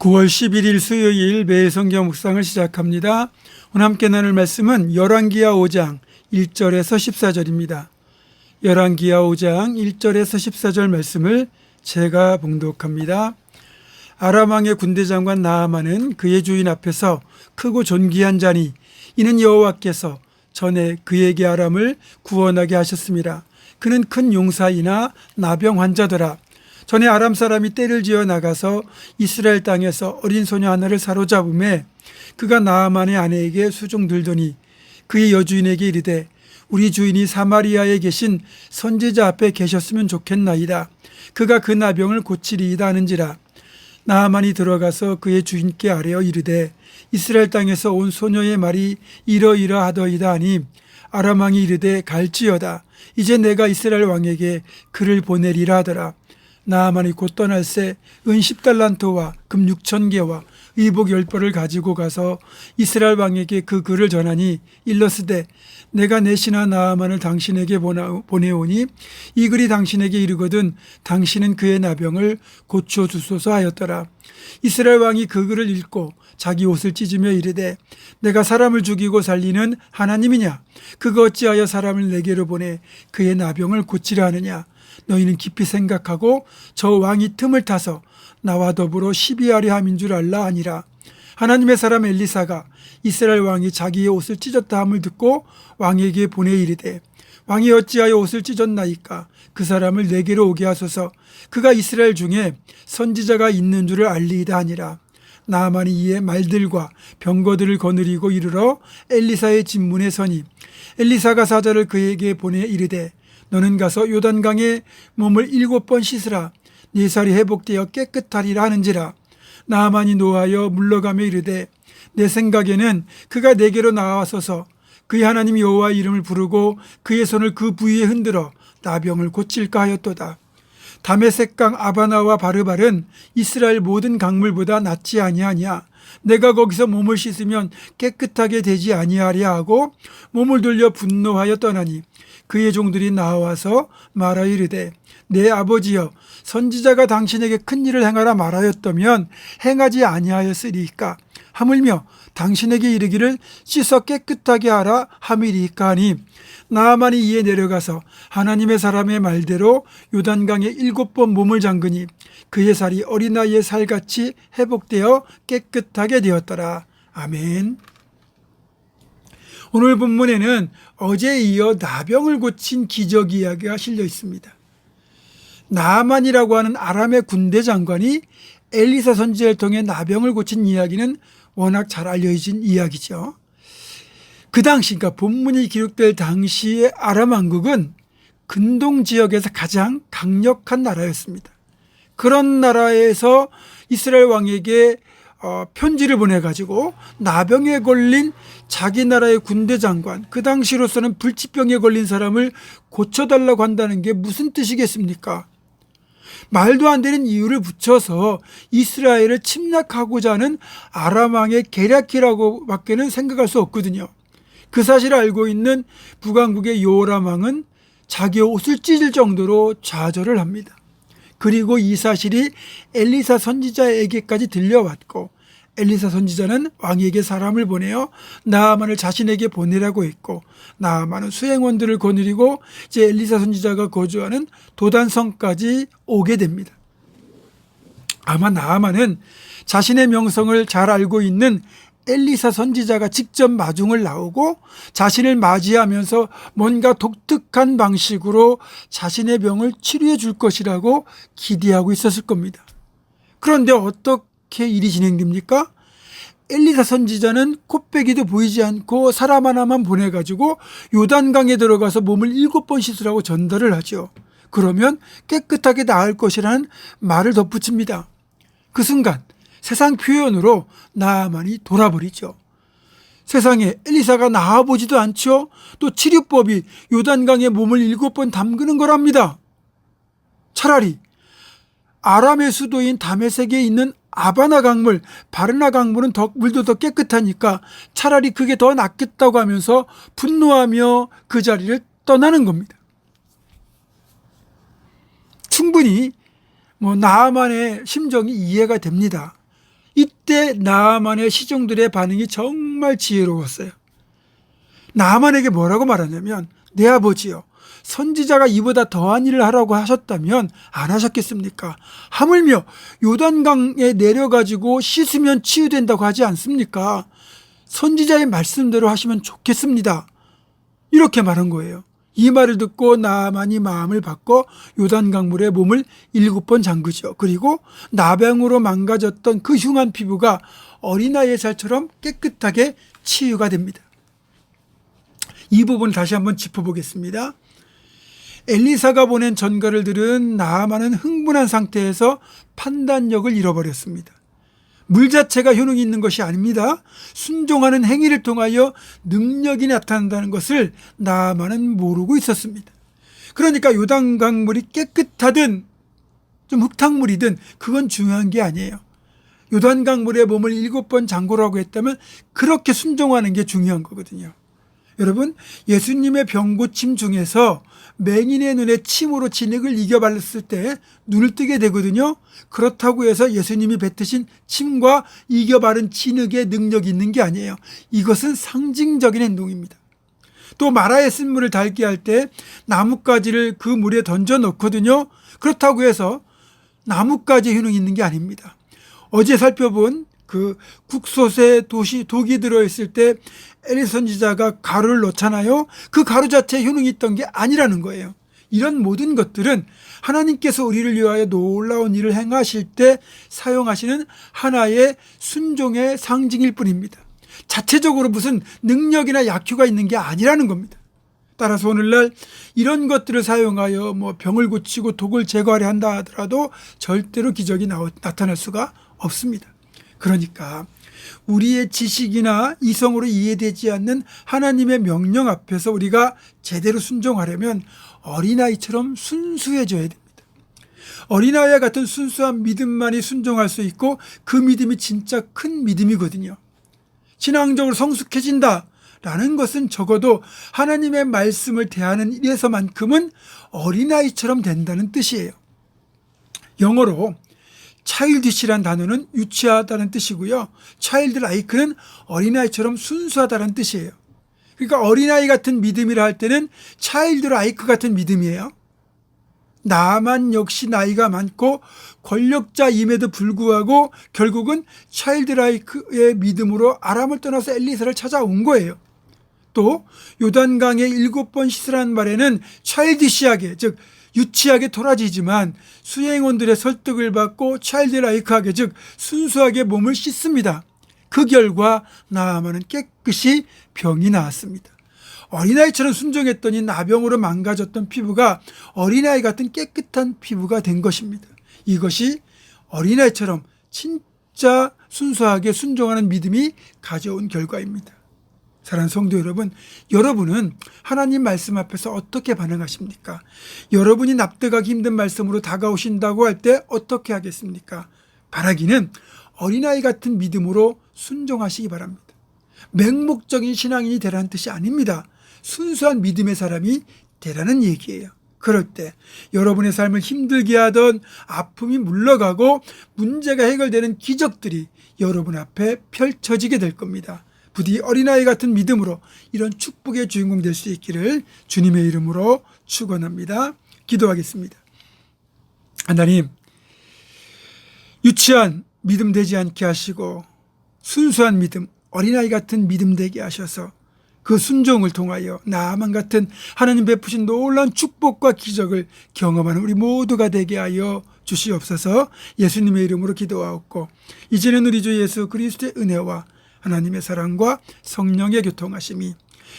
9월 11일 수요일 매일 성경 묵상을 시작합니다. 오늘 함께 나눌 말씀은 열왕기하 5장 1절에서 14절입니다. 열왕기하 5장 1절에서 14절 말씀을 제가 봉독합니다. 아람 왕의 군대 장관 나아만은 그의 주인 앞에서 크고 존귀한 자니 이는 여호와께서 전에 그에게 아람을 구원하게 하셨습니다. 그는 큰 용사이나 나병 환자더라. 전에 아람 사람이 떼를 지어 나가서 이스라엘 땅에서 어린 소녀 하나를 사로잡음에 그가 나아만의 아내에게 수종 들더니 그의 여주인에게 이르되 우리 주인이 사마리아에 계신 선지자 앞에 계셨으면 좋겠나이다. 그가 그 나병을 고치리이다 하는지라. 나아만이 들어가서 그의 주인께 아뢰어 이르되 이스라엘 땅에서 온 소녀의 말이 이러이러하더이다 하니 아람 왕이 이르되 갈지어다. 이제 내가 이스라엘 왕에게 그를 보내리라 하더라. 나아만이 곧 떠날새 은 10달란트와 금 6,000개와 의복 10벌을 가지고 가서 이스라엘 왕에게 그 글을 전하니 일러스되 내가 내 신하 나아만을 당신에게 보내오니 이 글이 당신에게 이르거든 당신은 그의 나병을 고쳐주소서 하였더라. 이스라엘 왕이 그 글을 읽고 자기 옷을 찢으며 이르되 내가 사람을 죽이고 살리는 하나님이냐? 그가 어찌하여 사람을 내게로 보내 그의 나병을 고치려 하느냐? 너희는 깊이 생각하고 저 왕이 틈을 타서 나와 더불어 시비하려 함인 줄 알라 아니라. 하나님의 사람 엘리사가 이스라엘 왕이 자기의 옷을 찢었다 함을 듣고 왕에게 보내 이르되 왕이 어찌하여 옷을 찢었나이까? 그 사람을 내게로 오게 하소서. 그가 이스라엘 중에 선지자가 있는 줄을 알리이다 하니라. 나아만이 이에 말들과 병거들을 거느리고 이르러 엘리사의 집문에 서니 엘리사가 사자를 그에게 보내 이르되 너는 가서 요단강에 몸을 7번 씻으라. 네 살이 회복되어 깨끗하리라 하는지라. 나아만이 노하여 물러가며 이르되 내 생각에는 그가 내게로 나와서서 그의 하나님 여호와 이름을 부르고 그의 손을 그 부위에 흔들어 나병을 고칠까 하였도다. 다메섹강 아바나와 바르발은 이스라엘 모든 강물보다 낫지 아니하냐? 내가 거기서 몸을 씻으면 깨끗하게 되지 아니하랴 하고 몸을 돌려 분노하여 떠나니 그의 종들이 나와서 말하여 이르되 내 아버지여 선지자가 당신에게 큰 일을 행하라 말하였다면 행하지 아니하였으리이까? 하물며 당신에게 이르기를 씻어 깨끗하게 하라 함이리이까 하니 나아만이 이에 내려가서 하나님의 사람의 말대로 요단강에 7번 몸을 잠그니 그의 살이 어린아이의 살같이 회복되어 깨끗하게 되었더라. 아멘. 오늘 본문에는 어제에 이어 나병을 고친 기적 이야기가 실려 있습니다. 나아만이라고 하는 아람의 군대 장관이 엘리사 선지자를 통해 나병을 고친 이야기는 워낙 잘 알려진 이야기죠. 그 당시, 그러니까 본문이 기록될 당시의 아람 왕국은 근동 지역에서 가장 강력한 나라였습니다. 그런 나라에서 이스라엘 왕에게 편지를 보내가지고 나병에 걸린 자기 나라의 군대 장관, 그 당시로서는 불치병에 걸린 사람을 고쳐달라고 한다는 게 무슨 뜻이겠습니까? 말도 안 되는 이유를 붙여서 이스라엘을 침략하고자 하는 아람 왕의 계략이라고 밖에는 생각할 수 없거든요. 그 사실을 알고 있는 북왕국의 요람 왕은 자기 옷을 찢을 정도로 좌절을 합니다. 그리고 이 사실이 엘리사 선지자에게까지 들려왔고 엘리사 선지자는 왕에게 사람을 보내어 나아만을 자신에게 보내라고 했고 나아만은 수행원들을 거느리고 이제 엘리사 선지자가 거주하는 도단성까지 오게 됩니다. 아마 나아만은 자신의 명성을 잘 알고 있는 엘리사 선지자가 직접 마중을 나오고 자신을 맞이하면서 뭔가 독특한 방식으로 자신의 병을 치료해 줄 것이라고 기대하고 있었을 겁니다. 그런데 어떻게 일이 진행됩니까? 엘리사 선지자는 코빼기도 보이지 않고 사람 하나만 보내가지고 요단강에 들어가서 몸을 7번 씻으라고 전달을 하죠. 그러면 깨끗하게 나을 것이라는 말을 덧붙입니다. 그 순간 세상 표현으로 나아만이 돌아버리죠. 세상에 엘리사가 나아보지도 않죠. 또 치료법이 요단강에 몸을 7번 담그는 거랍니다. 차라리 아람의 수도인 다메섹에 있는 아바나 강물, 바르나 강물은 물도 더 깨끗하니까 차라리 그게 더 낫겠다고 하면서 분노하며 그 자리를 떠나는 겁니다. 충분히 나아만의 심정이 이해가 됩니다. 이때 나아만의 시종들의 반응이 정말 지혜로웠어요. 나아만에게 뭐라고 말하냐면, 내 아버지요, 선지자가 이보다 더한 일을 하라고 하셨다면 안 하셨겠습니까? 하물며 요단강에 내려가지고 씻으면 치유된다고 하지 않습니까? 선지자의 말씀대로 하시면 좋겠습니다. 이렇게 말한 거예요. 이 말을 듣고 나아만이 마음을 바꿔 요단강물에 몸을 7번 잠그죠. 그리고 나병으로 망가졌던 그 흉한 피부가 어린아이의 살처럼 깨끗하게 치유가 됩니다. 이 부분을 다시 한번 짚어보겠습니다. 엘리사가 보낸 전가를 들은 나아만은 흥분한 상태에서 판단력을 잃어버렸습니다. 물 자체가 효능이 있는 것이 아닙니다. 순종하는 행위를 통하여 능력이 나타난다는 것을 나아만은 모르고 있었습니다. 그러니까 요단강물이 깨끗하든 좀 흙탕물이든 그건 중요한 게 아니에요. 요단강물에 몸을 7번 잠그라고 했다면 그렇게 순종하는 게 중요한 거거든요. 여러분, 예수님의 병고침 중에서 맹인의 눈에 침으로 진액을 이겨 발랐을 때 눈을 뜨게 되거든요. 그렇다고 해서 예수님이 뱉으신 침과 이겨 바른 진흙의 능력이 있는 게 아니에요. 이것은 상징적인 행동입니다. 또 마라에 쓴 물을 달게 할 때 나뭇가지를 그 물에 던져 넣거든요. 그렇다고 해서 나뭇가지 효능이 있는 게 아닙니다. 어제 살펴본 그 국솥에 독이 들어있을 때 엘리 선지자가 가루를 넣잖아요. 그 가루 자체에 효능이 있던 게 아니라는 거예요. 이런 모든 것들은 하나님께서 우리를 위하여 놀라운 일을 행하실 때 사용하시는 하나의 순종의 상징일 뿐입니다. 자체적으로 무슨 능력이나 약효가 있는 게 아니라는 겁니다. 따라서 오늘날 이런 것들을 사용하여 병을 고치고 독을 제거하려 한다 하더라도 절대로 기적이 나타날 수가 없습니다. 그러니까 우리의 지식이나 이성으로 이해되지 않는 하나님의 명령 앞에서 우리가 제대로 순종하려면 어린아이처럼 순수해져야 됩니다. 어린아이와 같은 순수한 믿음만이 순종할 수 있고 그 믿음이 진짜 큰 믿음이거든요. 신앙적으로 성숙해진다라는 것은 적어도 하나님의 말씀을 대하는 일에서만큼은 어린아이처럼 된다는 뜻이에요. 영어로 childish란 단어는 유치하다는 뜻이고요. childlike는 어린아이처럼 순수하다는 뜻이에요. 그러니까 어린아이 같은 믿음이라 할 때는 childlike 같은 믿음이에요. 나만 역시 나이가 많고 권력자임에도 불구하고 결국은 childlike의 믿음으로 아람을 떠나서 엘리사를 찾아온 거예요. 또 요단강에 7번 씻으라는 말에는 childish하게, 즉 유치하게 토라지지만 수행원들의 설득을 받고 차일드라이크하게, 즉 순수하게 몸을 씻습니다. 그 결과 나아만은 깨끗이 병이 나았습니다. 어린아이처럼 순종했더니 나병으로 망가졌던 피부가 어린아이 같은 깨끗한 피부가 된 것입니다. 이것이 어린아이처럼 진짜 순수하게 순종하는 믿음이 가져온 결과입니다. 사랑하는 성도 여러분, 여러분은 하나님 말씀 앞에서 어떻게 반응하십니까? 여러분이 납득하기 힘든 말씀으로 다가오신다고 할 때 어떻게 하겠습니까? 바라기는 어린아이 같은 믿음으로 순종하시기 바랍니다. 맹목적인 신앙인이 되라는 뜻이 아닙니다. 순수한 믿음의 사람이 되라는 얘기예요. 그럴 때 여러분의 삶을 힘들게 하던 아픔이 물러가고 문제가 해결되는 기적들이 여러분 앞에 펼쳐지게 될 겁니다. 부디 어린아이 같은 믿음으로 이런 축복의 주인공 될 수 있기를 주님의 이름으로 축원합니다. 기도하겠습니다. 하나님, 유치한 믿음 되지 않게 하시고 순수한 믿음, 어린아이 같은 믿음 되게 하셔서 그 순종을 통하여 나아만 같은 하나님 베푸신 놀라운 축복과 기적을 경험하는 우리 모두가 되게 하여 주시옵소서. 예수님의 이름으로 기도하옵고 이제는 우리 주 예수 그리스도의 은혜와 하나님의 사랑과 성령의 교통하심이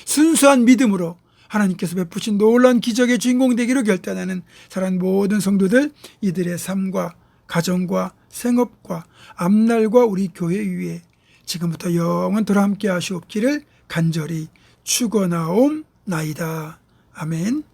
순수한 믿음으로 하나님께서 베푸신 놀라운 기적의 주인공 되기로 결단하는 사랑하는 모든 성도들, 이들의 삶과 가정과 생업과 앞날과 우리 교회 위에 지금부터 영원토록 함께 하시옵기를 간절히 축원하옵나이다. 아멘.